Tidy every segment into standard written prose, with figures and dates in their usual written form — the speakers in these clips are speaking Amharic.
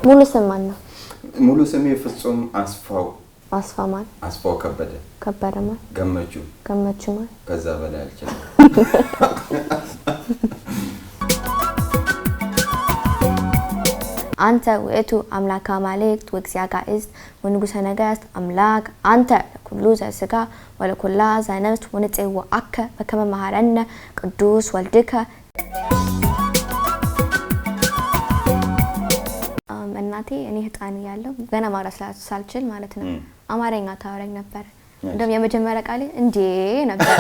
ሙሉ ስም ማን ነው? ሙሉ ስሜ ፍጹም አስፋው። አስፋው ማን? አስፋው ከበደ። ከበደ ማን? ገመቹ። ገመቹ ማን? ከዛ በላይ አልችልም። አንተ ውእቱ አምላከ አማልክት ወእግዚአ ጋእዝት ወንጉሰ ነገሥት አምላክ አንተ ኩሉ ዘሥጋ ወለኩላ ዘነፍስ ወንጽዋዐከ በከመ መሐረነ ቅዱስ ወልድከ። እናቴ እኔ ህፃን እያለሁ ገና ማውራት ሳልችል ማለት ነው አማርኛ ታወራኝ ነበር። እንደውም የመጀመሪያ ቃሌ እንዴ ነበር።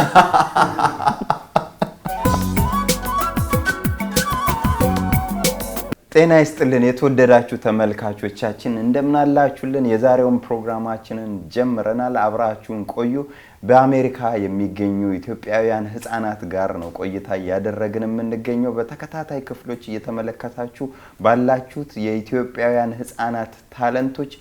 ጤና ይስጥልን የተወደዳችሁ ተመልካቾቻችን እንደምን አላችሁልን? የዛሬውን ፕሮግራማችንን ጀምረናል። አብራችሁን ቆዩ። በአሜሪካ የሚገኙ ኢትዮጵያውያን ህፃናት ጋር ነው ቆይታ ያደረግን የምንገኘው። በተከታታይ ክፍሎች እየተመለከታችሁ ባላችሁት የኢትዮጵያውያን ህፃናት ታለንቶች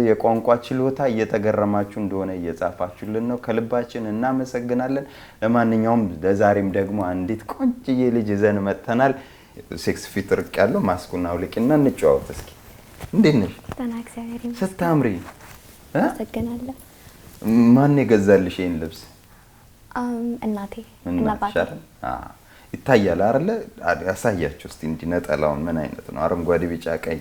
የቋንቋ ችሎታ እየተገረማችሁ እንደሆነ እየጻፋችሁልን ነው። ከልባችን እናመሰግናለን። ለማንኛውም ለዛሬም ደግሞ አንዲት ቆንጆዬ ልጅ ይዘን መጥተናል። 6 ፊት ርቅ ያለው ማስኩና አውልቂና እንጫወት እስኪ። እንዴት ነሽ? ደህና እግዚአብሔር ይመስገን። ስታምሪ። አመሰግናለሁ። ማን የገዛልሽ ይሄን ልብስ? እናቴ እና አባቴ። ይታያል አይደለ? ያሳያችሁ እስቲ እንዲ ነጠላውን ምን አይነት ነው? አረንጓዴ፣ ቢጫ፣ ቀይ።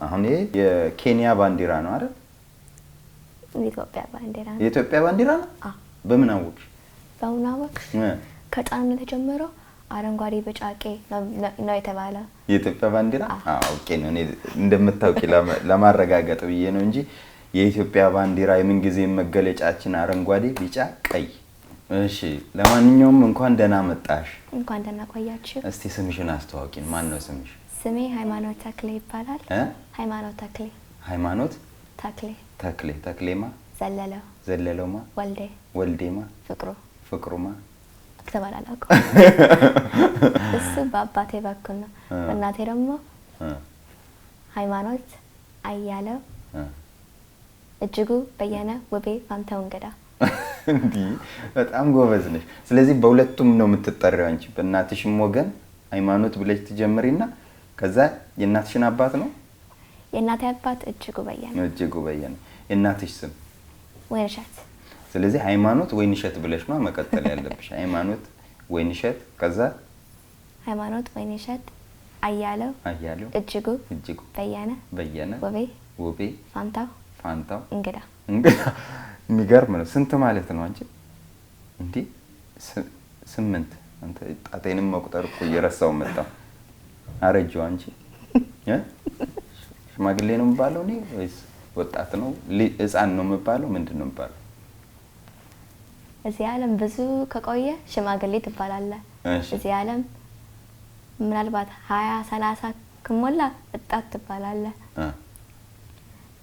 አሁን ይሄ የኬንያ ባንዲራ ነው አይደል? የኢትዮጵያ ባንዲራ ነው። የኢትዮጵያ ባንዲራ ነው? በምን አወቅሽ? በምን አወቅሽ? ከጫንነት ጀምሮ አረንጓዴ ቢጫ ቀይ ነው የተባለ የኢትዮጵያ ባንዲራ። ኦኬ ነው። እኔ እንደምታውቂ ለማረጋገጥ ብዬ ነው እንጂ የኢትዮጵያ ባንዲራ የምንጊዜ መገለጫችን አረንጓዴ ቢጫ ቀይ። እሺ ለማንኛውም እንኳን ደህና መጣሽ። እንኳን ደህና ቆያችሁ። እስቲ ስምሽን አስተዋውቂን። ማን ነው ስምሽ? ስሜ ሃይማኖት ተክሌ ይባላል። ሃይማኖት ተክሌ። ሃይማኖት ተክሌ። ተክሌ። ተክሌማ? ዘለለው። ዘለለውማ? ወልዴ። ወልዴማ? ፍቅሩ። ፍቅሩማ? ተባላላቁ። እሱ በአባቴ በኩል ነው። እናቴ ደግሞ ሃይማኖት አያለው እጅጉ በየነ ውቤ ፋንታው እንገዳ። እንዴ በጣም ጎበዝ ነሽ። ስለዚህ በሁለቱም ነው የምትጠሪው አንቺ። በእናትሽም ወገን ሃይማኖት ብለሽ ትጀምሪና ከዛ የእናትሽን አባት ነው? የእናቴ አባት እጅጉ በየነ። እጅጉ በየነ። የእናትሽ ስም? ወይንሸት። ስለዚህ ሃይማኖት ወይንሸት ብለሽ ነው መቀጠል ያለብሽ። ሃይማኖት ወይንሸት ከዛ ሃይማኖት ወይንሸት አያለው እጅጉ በየነ ውቤ ፋንታው እንግዳ። የሚገርም ነው። ስንት ማለት ነው አንቺ? እንዴ 8። አንተ ጣቴንም መቁጠር እኮ እየረሳው መጣሁ። አረጀው አንቺ። ሽማግሌ ነው የምባለው እኔ ወይስ ወጣት ነው? ህፃን ነው የምባለው? ምንድን ነው የምባለው? እዚህ ዓለም ብዙ ከቆየ ሽማግሌ ትባላለህ። እዚህ ዓለም ምናልባት 20-30 ከሞላ ወጣት ትባላለህ።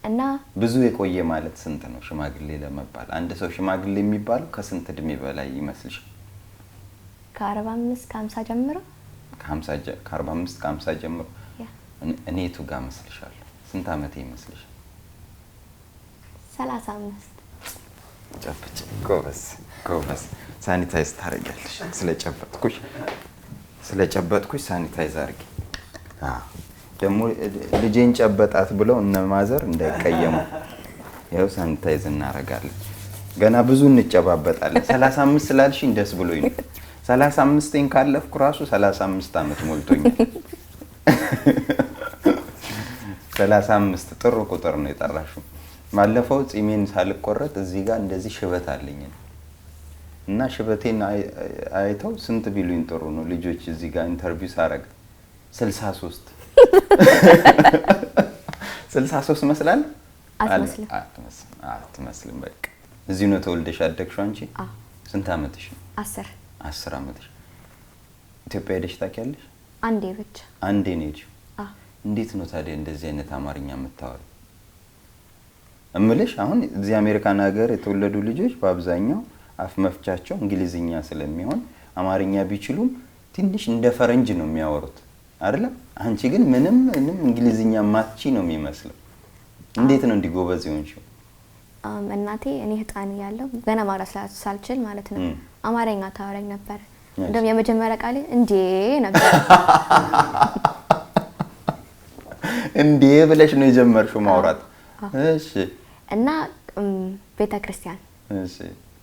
እና ብዙ የቆየ ማለት ስንት ነው ሽማግሌ ለመባል? አንድ ሰው ሽማግሌ የሚባለው ከስንት እድሜ በላይ ይመስልሽ? ከ45 ከ50 ጀምሮ። ከ45 ከ50 ጀምሮ። እኔ የቱ ጋር መስልሻለሁ? ስንት አመቴ ይመስልሽ? 35። ጨብጭ። ጎበዝ። ሳኒታይዝ ታረጋለሽ። ስለጨበጥኩሽ ሳኒታይዝ አርጊ። ደግሞ ልጄን ጨበጣት ብለው እነ ማዘር እንዳይቀየሙ ያው ሳኒታይዝ እናረጋለን። ገና ብዙ እንጨባበጣለን። 35 ስላልሽኝ ደስ ብሎኝ ነው። 35ን ካለፍኩ ራሱ 35 አመት ሞልቶኛል። 35 ጥሩ ቁጥር ነው የጠራሽው። ማለፈው ጺሜን ሳልቆረጥ እዚህ ጋር እንደዚህ ሽበት አለኝ እና ሽበቴን አይተው ስንት ቢሉኝ ጥሩ ነው ልጆች እዚህ ጋር ኢንተርቪው ሳረግ 63 63 መስላል? አትመስልም። በቃ እዚህ ነው ተወልደሽ ያደግሽው አንቺ? ስንት አመትሽ ነው? 10 አመትሽ። ኢትዮጵያ ሄደሽ ታውቂያለሽ? አንዴ ብቻ። አንዴ ነው የሄድሽው? እንዴት ነው ታዲያ እንደዚህ አይነት አማርኛ የምታወሪ? እምልሽ አሁን እዚህ አሜሪካን ሀገር የተወለዱ ልጆች በአብዛኛው አፍ መፍቻቸው እንግሊዝኛ ስለሚሆን አማርኛ ቢችሉም ትንሽ እንደ ፈረንጅ ነው የሚያወሩት አይደል? አንቺ ግን ምንም እንግሊዝኛ ማትቺ ነው የሚመስለው። እንዴት ነው እንዲጎበዝ ይሆንሽው? እናቴ እኔ ህፃን እያለሁ ገና ማውራት ሳልችል ማለት ነው አማርኛ ታወራኝ ነበር። እንደውም የመጀመሪያ ቃሌ እንዴ ነበር። እንዴ ብለሽ ነው የጀመርሽው ማውራት? እሺ። እና ቤተክርስቲያን እሺ።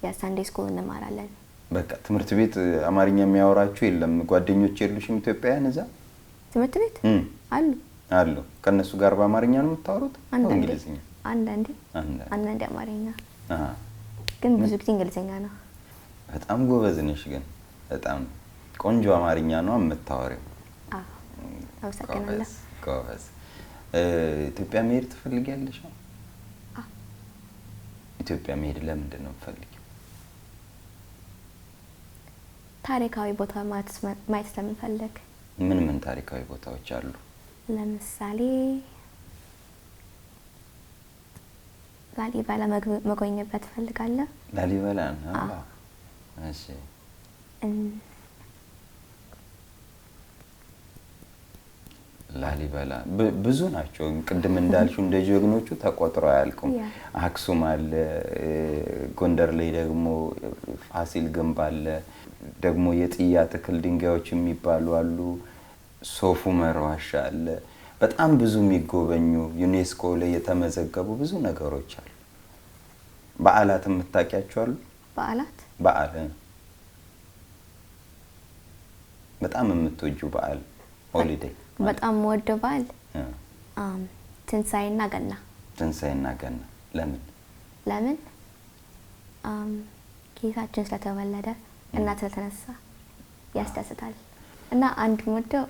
የሳንዴይ ስኩል እንማራለን። በቃ ትምህርት ቤት አማርኛ የሚያወራችሁ የለም? ጓደኞች የሉሽም ኢትዮጵያውያን እዛ ትምህርት ቤት? አሉ። ከነሱ ጋር በአማርኛ ነው የምታወሩት? እንግሊዝኛ? አንዳንዴ አማርኛ፣ ግን ብዙ ጊዜ እንግሊዝኛ ነው። በጣም ጎበዝ ነሽ። ግን በጣም ቆንጆ አማርኛ ነው የምታወሪው። አመሰግናለሁ። ጎበዝ። ኢትዮጵያ መሄድ ትፈልጊያለሽ? ኢትዮጵያ መሄድ ለምንድን ነው የምትፈልጊው? ታሪካዊ ቦታ ማየት ስለምፈልግ። ምን ታሪካዊ ቦታዎች አሉ? ለምሳሌ ላሊበላ መጎብኘት እፈልጋለሁ። ላሊበላ ነው? እሺ። ላሊበላ ብዙ ናቸው። ቅድም እንዳልሽው እንደ ጀግኖቹ ተቆጥረው አያልቁም። አክሱም አለ፣ ጎንደር ላይ ደግሞ ፋሲል ግንብ አለ፣ ደግሞ የጥያ ትክል ድንጋዮች የሚባሉ አሉ፣ ሶፍ ዑመር ዋሻ አለ። በጣም ብዙ የሚጎበኙ ዩኔስኮ ላይ የተመዘገቡ ብዙ ነገሮች አሉ። በዓላት የምታውቂያቸው አሉ? በዓል በጣም የምትወጂው በዓል ሆሊዴይ? በጣም ወደው በዓል ትንሳኤና ገና። ትንሳኤና ገና ለምን? ጌታችን ስለተወለደ እና ስለተነሳ ያስደስታል። እና አንድ ወደው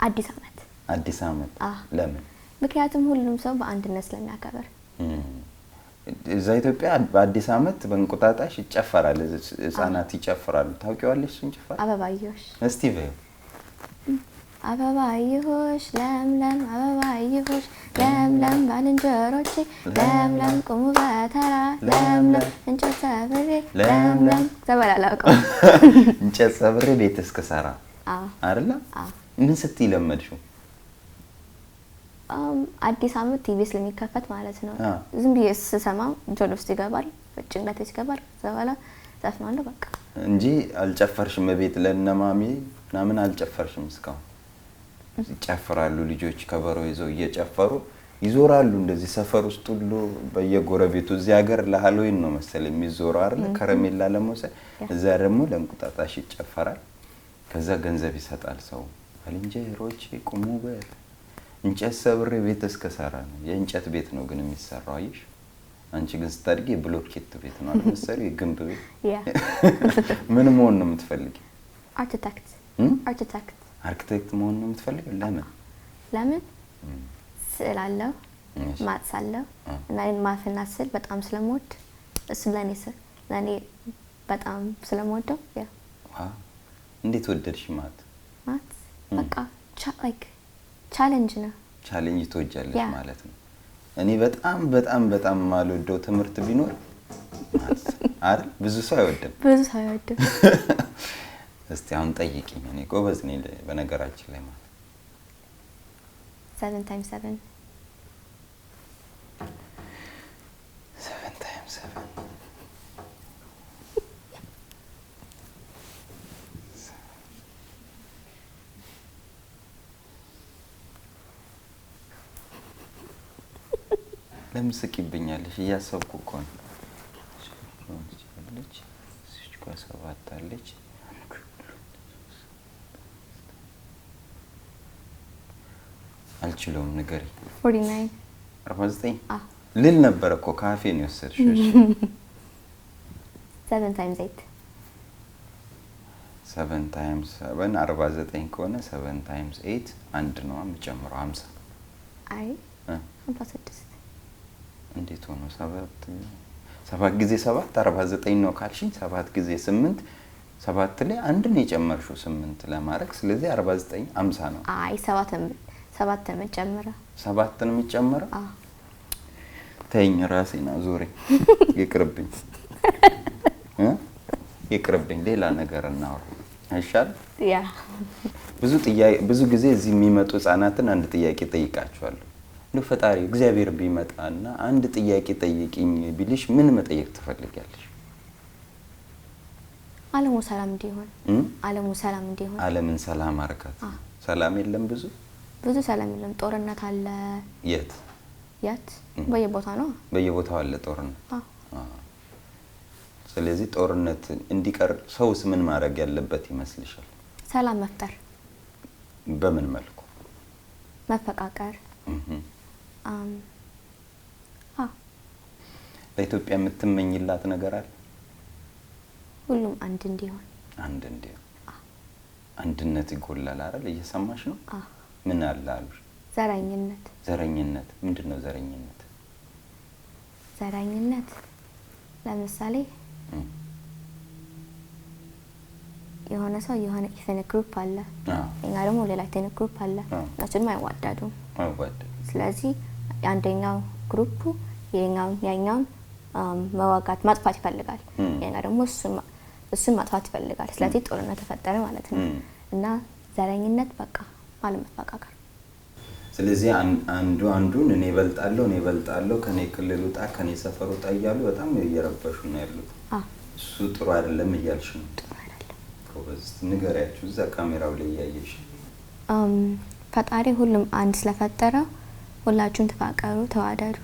አዲስ ዓመት። ለምን? ምክንያቱም ሁሉም ሰው በአንድነት ስለሚያከብር። እዛ ኢትዮጵያ በአዲስ ዓመት በእንቁጣጣሽ ይጨፈራል፣ ህፃናት ይጨፍራሉ። ታውቂዋለሽ እሱን ጭፈራ? አበባዮሽ። እስቲ በይው። አበባዮሽ ለምለም፣ አበባዮሽ ለምለም፣ ባልንጀሮቼ ለምለም፣ ቁሙ በተራ ለምለም፣ እንጨት ሰብሬ ለምለም። ተበላላቀው እንጨት ሰብሬ ቤት እስክሰራ አይደለ? ምን ስትይ ለመድሽው? አዲስ ዓመት ቲቪ ስለሚከፈት ማለት ነው። ዝም ብዬ ስሰማው ጆሮ ውስጥ ይገባል፣ ጭንቅላቴ ይገባል። ዘባላ ዘፍናለሁ በቃ እንጂ አልጨፈርሽም። ቤት ለነማሚ ምናምን አልጨፈርሽም እስካሁን? ይጨፍራሉ ልጆች ከበሮ ይዘው እየጨፈሩ ይዞራሉ። እንደዚህ ሰፈር ውስጥ ሁሉ በየጎረቤቱ። እዚህ ሀገር ለሃሎዊን ነው መሰለኝ የሚዞረው አይደል? ከረሜላ ለመውሰድ። እዛ ደግሞ ለእንቁጣጣሽ ይጨፈራል። ከዛ ገንዘብ ይሰጣል ሰው። ባልንጀሮቼ ቁሙ በል እንጨት ሰብሬ ቤት እስከሰራ ነው። የእንጨት ቤት ነው ግን የሚሰራው። አይሽ አንቺ ግን ስታድጊ ብሎኬት ቤት ነው አይደል መሰለኝ? ግንብ ቤት። ምን መሆን ነው የምትፈልጊው? አርኪቴክት መሆን ነው የምትፈልጊው? ለምን? ስዕል አለው፣ ማትስ አለው እና ማትና ስዕል በጣም ስለምወድ እሱ ለኔ በጣም ስለምወደው። እንዴት ወደድሽ ማት? በቃ ቻሌንጅ ነው። ቻሌንጅ ትወጃለሽ ማለት ነው። እኔ በጣም ማልወደው ትምህርት ቢኖር አይደል? ብዙ ሰው አይወድም። እስቲ አሁን ጠይቂኝ። እኔ ጎበዝ ነኝ በነገራችን ላይ ማለት 7 times 7 ለምን ስቂብኛለሽ? እያሰብኩ እኮ ነው። ሰባት አለች። አልችለውም። ንገሪ። 49 ልል ነበር እኮ ካፌ ነው የወሰድሽው። 7 times 8 7 times 7 49 ከሆነ 7 times 8 አንድ ነው የምጨምረው 50። አይ 56 እንዴት ሆኖ 7 ጊዜ 7 49 ነው ካልሽኝ 7 ጊዜ 8 7 ላይ አንድ ነው የጨመርሽው 8 ለማድረግ። ስለዚህ 49 50 ነው። አይ 7 ነው የምጨምረው። 7 ነው የምጨምረው? ተይኝ ራሴና ዞሬ ይቅርብኝ። ሌላ ነገር እናወራ አይሻል? ብዙ ጊዜ እዚህ የሚመጡ ህፃናትን አንድ ጥያቄ ጠይቃቸዋለሁ። ነው ፈጣሪ እግዚአብሔር ቢመጣና አንድ ጥያቄ ጠይቂኝ ቢልሽ ምን መጠየቅ ትፈልጊያለሽ? ዓለሙ ሰላም እንዲሆን ዓለሙ ሰላም እንዲሆን ዓለምን ሰላም አርካት ሰላም የለም ብዙ ሰላም የለም ጦርነት አለ የት በየቦታው ነው በየቦታው አለ ጦርነት ስለዚህ ጦርነት እንዲቀር ሰውስ ምን ማድረግ ያለበት ይመስልሻል ሰላም መፍጠር በምን መልኩ መፈቃቀር ለኢትዮጵያ የምትመኝላት ነገር አለ ሁሉም አንድ እንዲሆን አንድነት ይጎላል አይደል እየሰማሽ ነው ምን አለ አሉ ዘረኝነት ምንድነው ዘረኝነት ለምሳሌ የሆነ ሰው የሆነ ኢትኒክ ግሩፕ አለ እኛ ደግሞ ሌላ ኢትኒክ ግሩፕ አለ እነሱም አይዋደዱም ስለዚህ አንደኛው ግሩፕ የኛው መዋጋት ማጥፋት ይፈልጋል የኛ ደግሞ እሱን ማጥፋት ይፈልጋል ስለዚህ ጦርነት ተፈጠረ ማለት ነው እና ዘረኝነት በቃ አለመፈቃቀር ስለዚህ አንዱን እኔ እበልጣለሁ ከኔ ክልል ውጣ ከኔ ሰፈር ውጣ እያሉ በጣም እየረበሹ ነው ያሉት እሱ ጥሩ አይደለም እያልሽ ነው ኮበዝ ንገሪያችሁ እዛ ካሜራው ላይ ያየሽ ፈጣሪ ሁሉም አንድ ስለፈጠረ ሁላችሁም ተፋቀሩ ተዋደዱ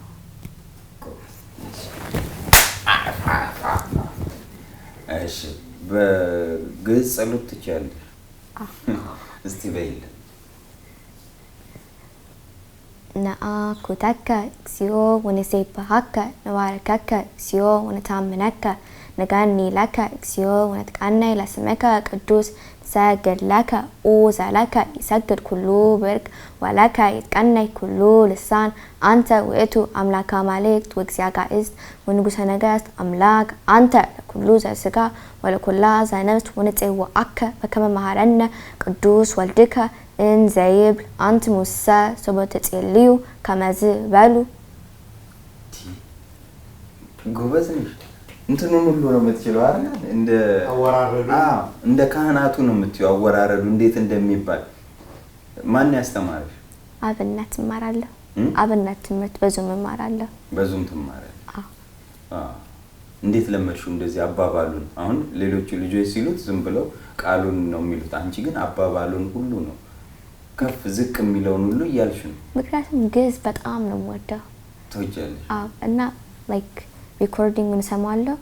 እሺ በግዕዝ ጸሎት ትችያለሽ እስቲ በይል ነአኩተከ እግዚኦ ወነሴብሐከ ነባርከከ እግዚኦ ወነታምነከ ነጋኒ ለከ እግዚኦ ወነትቃነይ ለስምከ ቅዱስ ሰግድ ለከ ኡዘለከ ይሰግድ ኩሉ ብርቅ ወለከ ይትቀነይ ኩሉ ልሳን አንተ ውእቱ አምላከ አማልክት ወእግዚአብሔር ወንጉሰ ነገሥት አምላክ አንተ ለኩሉ ዘሥጋ ወለኩላ ዘነፍስ ወንጽዋዓከ በከመ መሐረነ ቅዱስ ወልድከ እንዘይብል አንት ሙሰ ሰበተጽልዩ ከመዝ በሉ ጎበዝ ነሽ እንትኑን ሁሉ ነው የምትችለው አይደል እንደ አወራረዱ እንደ ካህናቱ ነው የምትዩ አወራረዱ እንዴት እንደሚባል ማን ያስተማረሽ አብነት እማራለሁ አብነት ትምህርት በዙም እማራለሁ በዙም ትማራለሽ እንዴት ለመድሽው እንደዚህ አባባሉን አሁን ሌሎቹ ልጆች ሲሉት ዝም ብለው ቃሉን ነው የሚሉት አንቺ ግን አባባሉን ሁሉ ነው ከፍ ዝቅ የሚለውን ሁሉ እያልሽ ነው ምክንያቱም ግዕዝ በጣም ነው የምወደው ትወጃለሽ እና ላይክ ሪኮርዲንግን ሰማለሁ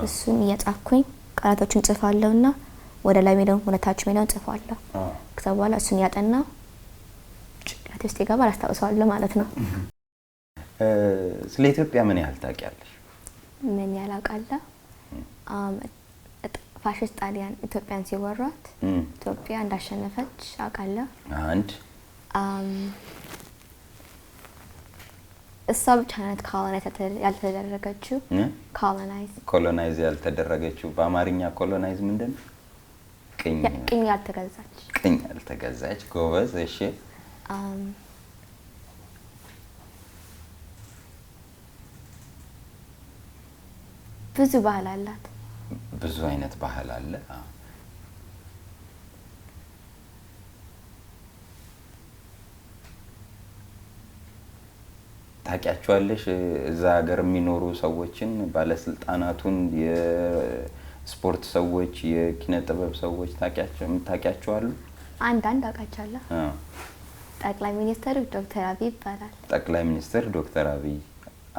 እሱን እየጻፍኩኝ ቃላቶችን ጽፋለሁና ወደ ላይ ሜዳውን ወደ ታች ሜዳውን ጽፋለሁ ከዛ በኋላ እሱን ያጠናው ጭንቅላቴ ውስጥ ይገባል አስታውሰዋለሁ ማለት ነው ስለ ኢትዮጵያ ምን ያህል ታውቂያለሽ ምን ያህል አውቃለሁ ፋሽስት ጣሊያን ኢትዮጵያን ሲወሯት ኢትዮጵያ እንዳሸነፈች አውቃለሁ አንድ እሷ ብቻ ናት ኮሎናይዝ ያልተደረገችው ኮሎናይዝ ያልተደረገችው በአማርኛ ኮሎናይዝ ምንድነው ቅኝ ያልተገዛች ጎበዝ እሺ ብዙ ባህል አላት ብዙ አይነት ባህል አለ ታውቂያቸዋለሽ እዛ ሀገር የሚኖሩ ሰዎችን ባለስልጣናቱን የስፖርት ሰዎች የኪነ ጥበብ ሰዎች ታውቂያቸዋሉ አንድ አውቃቸዋለሁ ጠቅላይ ሚኒስትር ዶክተር አብይ ይባላል ጠቅላይ ሚኒስትር ዶክተር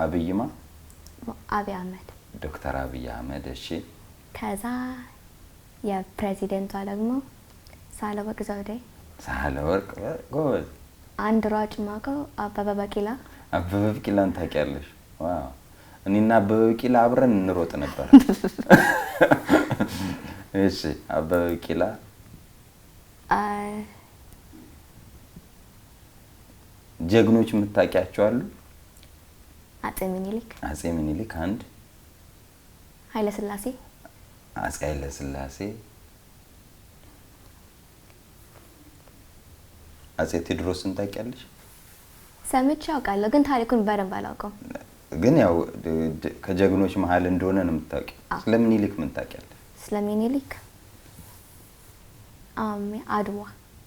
አብይማ አብይ አህመድ ዶክተር አብይ አህመድ እሺ ከዛ የፕሬዚደንቷ ደግሞ ሳህለወርቅ ዘውዴ ሳህለወርቅ ጎበዝ አንድ ሯጭ ማቀው አበበ ቢቂላን ታውቂያለሽ ዋው እኔና አበበ ቢቂላ አብረን እንሮጥ ነበር እሺ አበበ ቢቂላ ጀግኖች የምታውቂያቸው አሉ አጼ ሚኒሊክ አንድ ኃይለ ሥላሴ አጼ ኃይለ ሥላሴ አጼ ቴዎድሮስን ታውቂያለሽ ሰምቼ አውቃለሁ ግን ታሪኩን በደንብ አላውቀውም ግን ያው ከጀግኖች መሃል እንደሆነ ነው የምታውቂው ስለሚኒሊክ ምን ታውቂያለሽ ስለሚኒሊክ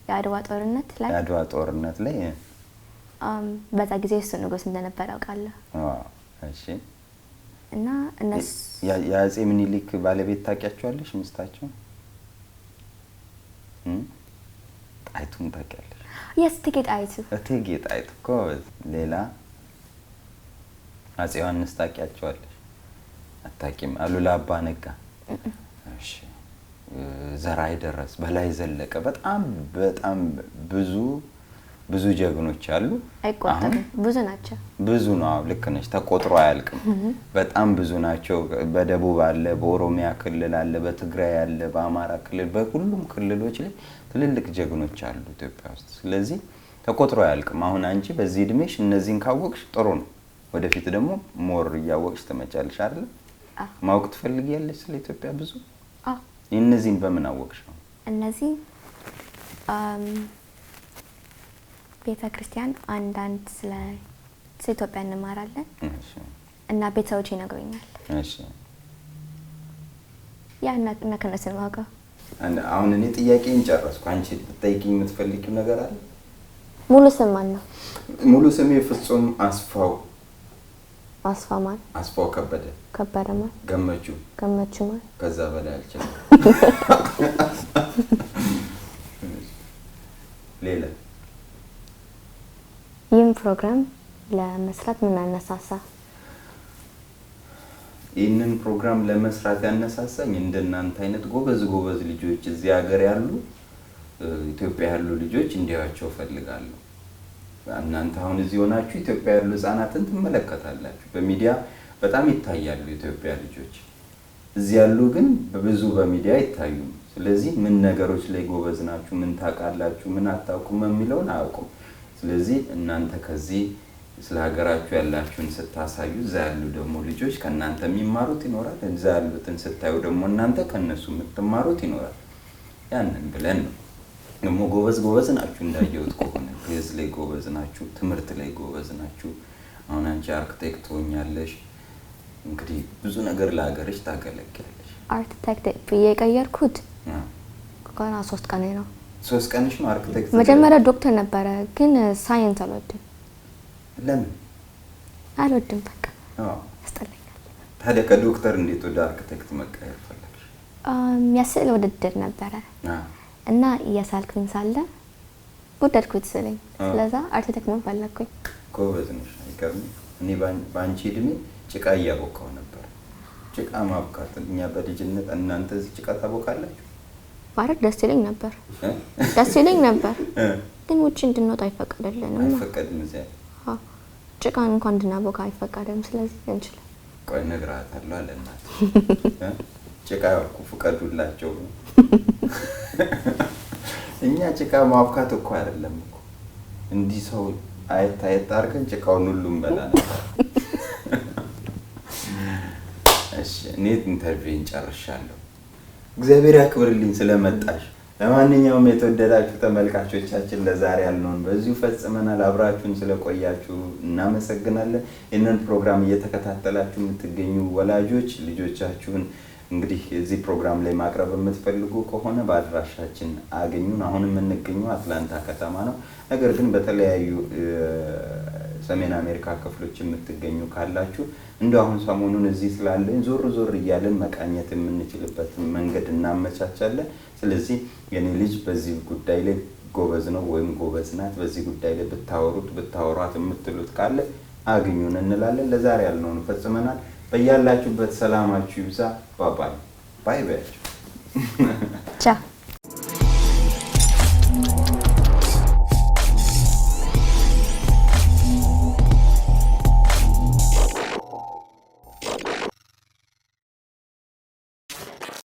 የአድዋ ጦርነት ላይ በዛ ጊዜ እሱ ንጉስ እንደነበር አውቃለሁ እሺ እና እነሱ የአፄ ምኒልክ ባለቤት ታውቂያቸዋለሽ? ሚስታቸው ጣይቱን ታውቂያለሽ? እቴጌ ጣይቱ። እቴጌ ጣይቱ እኮ። ሌላ አፄ ዮሐንስ ታውቂያቸዋለሽ? አታውቂም? አሉላ አባ ነጋ። እሺ። ዘርአይ ደረስ፣ በላይ ዘለቀ፣ በጣም ብዙ ጀግኖች አሉ። አይቆጠሩም፣ ብዙ ናቸው። ብዙ ነው። ልክ ነሽ። ተቆጥሮ አያልቅም። በጣም ብዙ ናቸው። በደቡብ አለ፣ በኦሮሚያ ክልል አለ፣ በትግራይ አለ፣ በአማራ ክልል፣ በሁሉም ክልሎች ላይ ትልልቅ ጀግኖች አሉ ኢትዮጵያ ውስጥ። ስለዚህ ተቆጥሮ አያልቅም። አሁን አንቺ በዚህ እድሜሽ እነዚህን ካወቅሽ ጥሩ ነው። ወደፊት ደግሞ ሞር እያወቅሽ ትመጫለሽ አይደል? ማወቅ ትፈልጊያለሽ ስለ ኢትዮጵያ ብዙ? እነዚህን በምን አወቅሽ ነው? እነዚህ ቤተ ክርስቲያን አንዳንድ ስለ ኢትዮጵያ እንማራለን እና ቤተሰቦች ይነግሩኛል። እሺ። እና ከነሱ ማውቀው። አሁን እኔ ጥያቄን ጨረስኩ። አንቺ ልትጠይቂኝ የምትፈልጊው ነገር አለ? ሙሉ ስም ማን ነው? ሙሉ ስሜ ፍጹም አስፋው። አስፋው ማን? አስፋው ከበደ። ከበደ ማን? ገመቹ። ገመቹ ማን? ከዛ በላይ አልችልም። ሌላ ይህን ፕሮግራም ለመስራት ምን አነሳሳ? ይህንን ፕሮግራም ለመስራት ያነሳሳኝ እንደናንተ አይነት ጎበዝ ልጆች እዚህ ሀገር ያሉ ኢትዮጵያ ያሉ ልጆች እንዲያዩዋቸው ፈልጋለሁ። እናንተ አሁን እዚህ ሆናችሁ ኢትዮጵያ ያሉ ህፃናትን ትመለከታላችሁ። በሚዲያ በጣም ይታያሉ ኢትዮጵያ ልጆች። እዚህ ያሉ ግን በሚዲያ አይታዩም። ስለዚህ ምን ነገሮች ላይ ጎበዝ ናችሁ፣ ምን ታውቃላችሁ፣ ምን አታውቁም የሚለውን አያውቁም። ስለዚህ እናንተ ከዚህ ስለ ሀገራችሁ ያላችሁን ስታሳዩ እዛ ያሉ ደግሞ ልጆች ከእናንተ የሚማሩት ይኖራል። እዛ ያሉትን ስታዩ ደግሞ እናንተ ከነሱ የምትማሩት ይኖራል። ያንን ብለን ነው። ደግሞ ጎበዝ ናችሁ እንዳየሁት ከሆነ ግዕዝ ላይ ጎበዝ ናችሁ፣ ትምህርት ላይ ጎበዝ ናችሁ። አሁን አንቺ አርክቴክት ሆኛለሽ። እንግዲህ ብዙ ነገር ለሀገርሽ ታገለግያለሽ። አርክቴክት ብዬ የቀየርኩት ገና 3 ቀን ነው። 3 ቀንሽ ነው አርክቴክት? መጀመሪያ ዶክተር ነበረ፣ ግን ሳይንስ አልወድም። ለምን አልወድም? በቃ ያስጠላኛል። ታዲያ ከዶክተር እንዴት ወደ አርክቴክት መቀየር ፈለግሽ? የስዕል ውድድር ነበረ እና እያሳልኩኝ ሳለ ወደድኩት ስዕልኝ። ስለዛ አርክቴክት መሆን ፈለግኩኝ። ጎበዝ ነሽ። አይገርምም? እኔ በአንቺ እድሜ ጭቃ እያቦካው ነበር። ጭቃ ማብካት እኛ በልጅነት እናንተ እዚህ ጭቃ ታቦካላችሁ? ባረግ ደስ ይለኝ ነበር። ግን ውጪ እንድንወጣ አይፈቀድልንም። አይፈቀድም እዚያ? ጭቃን እንኳን እንድናቦካ አይፈቀድም። ስለዚህ እንችላለን። ቆይ እነግራታለሁ አለ እናት። ጭቃ ያልኩ ፍቀዱላቸው። እኛ ጭቃ ማብካት እኮ አይደለም እኮ እንዲህ ሰው አየት አድርገን ጭቃውን ሁሉም በላ ነበር። እሺ እኔ ኢንተርቪውን ጨርሻለሁ። እግዚአብሔር ያክብርልኝ ስለመጣሽ። ለማንኛውም የተወደዳችሁ ተመልካቾቻችን ለዛሬ ያልነውን በዚሁ ፈጽመናል። አብራችሁን ስለቆያችሁ እናመሰግናለን። ይህንን ፕሮግራም እየተከታተላችሁ የምትገኙ ወላጆች ልጆቻችሁን እንግዲህ እዚህ ፕሮግራም ላይ ማቅረብ የምትፈልጉ ከሆነ በአድራሻችን አገኙን። አሁን የምንገኘው አትላንታ ከተማ ነው። ነገር ግን በተለያዩ ሰሜን አሜሪካ ክፍሎች የምትገኙ ካላችሁ እንደው አሁን ሰሞኑን እዚህ ስላለን ዞር እያለን መቃኘት የምንችልበት መንገድ እናመቻቻለን። ስለዚህ የኔ ልጅ በዚህ ጉዳይ ላይ ጎበዝ ነው ወይም ጎበዝ ናት፣ በዚህ ጉዳይ ላይ ብታወሯት የምትሉት ካለ አግኙን እንላለን። ለዛሬ ያልነውን ፈጽመናል። በያላችሁበት ሰላማችሁ ይብዛ። ባይ ባይ። ቻው